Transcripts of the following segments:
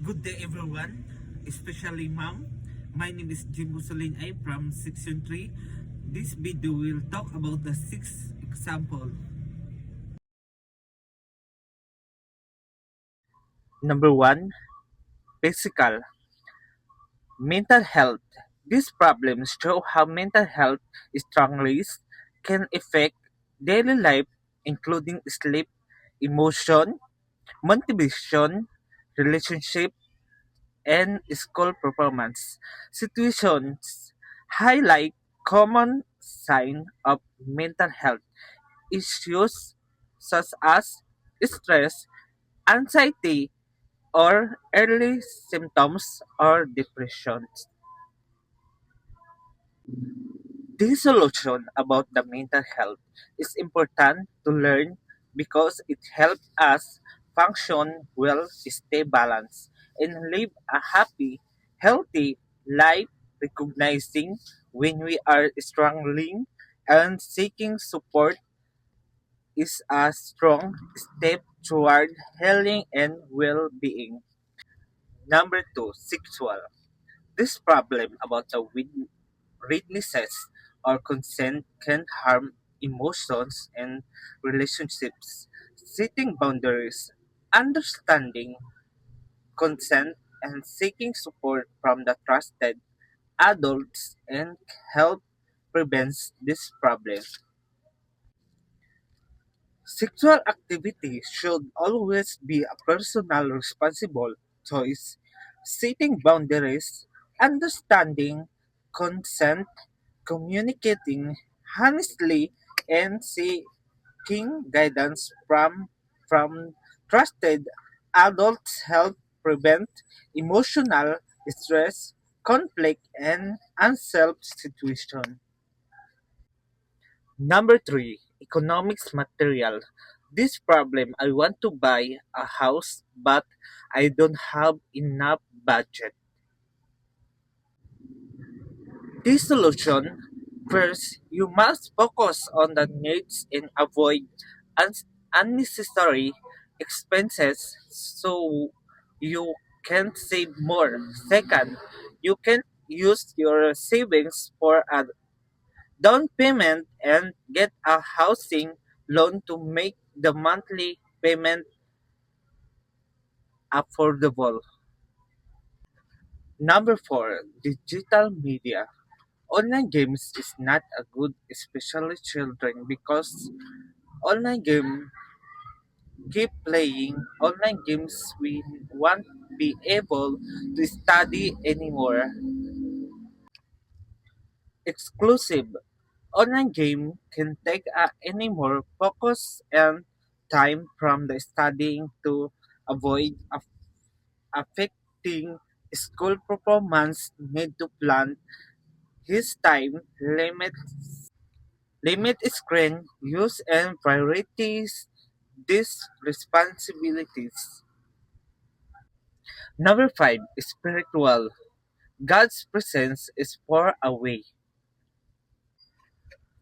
Good day everyone, especially ma'am. My name is Jim Busolin I from Section 3. This video will talk about the 6 example. Number one, physical. Mental health. These problems show how mental health strongly can affect daily life, including sleep, emotion, motivation, relationship, and school performance. Situations highlight common signs of mental health issues such as stress, anxiety, or early symptoms or depression. The solution about the mental health is important to learn because it helps us function well, stay balanced, and live a happy, healthy life, recognizing when we are struggling and seeking support is a strong step toward healing and well-being. Number two, sexual. This problem about the weaknesses or consent can harm emotions and relationships. Setting boundaries, understanding consent, and seeking support from the trusted adults and help prevents this problem. Sexual activity should always be a personal responsible choice. Setting boundaries, understanding consent, communicating honestly, and seeking guidance from trusted adults help prevent emotional stress, conflict, and unself situation. Number three, economics material. This problem, I want to buy a house but I don't have enough budget. This solution, first, you must focus on the needs and avoid unnecessary expenses so you can save more. Second, you can use your savings for a down payment and get a housing loan to make the monthly payment affordable. Number four, digital media. Online games is not a good, especially children, because online game keep playing online games we won't be able to study anymore. Exclusive online game can take any more focus and time from the studying to avoid affecting school performance. Need to plan his time limit screen use and prioritize these responsibilities. Number five, spiritual. God's presence is far away.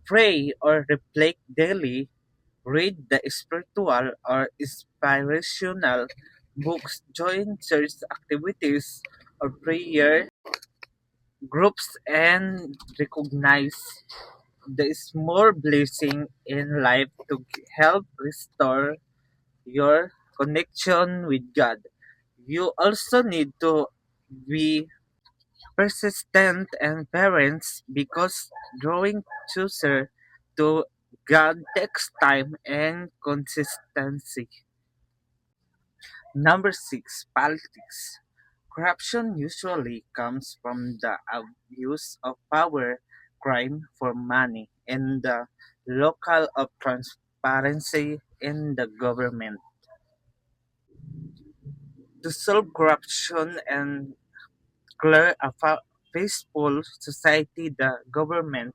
Pray or reflect daily. Read the spiritual or inspirational books. Join church activities or prayer groups and recognize the small blessing in life to help restore your connection with God. You also need to be persistent and parents because drawing closer to God takes time and consistency. Number six, politics. Corruption usually comes from the abuse of power, crime for money, and the local of transparency in the government. To solve corruption and clear a peaceful society, the government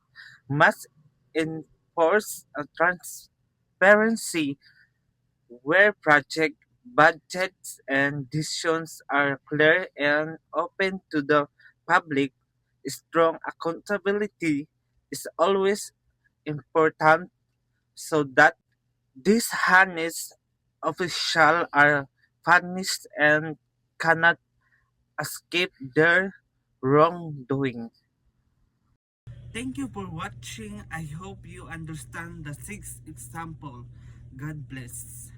must enforce a transparency where project budgets and decisions are clear and open to the public. Strong accountability is always important so that dishonest officials are punished and cannot escape their wrongdoing. Thank you for watching. I hope you understand the 6 example. God bless.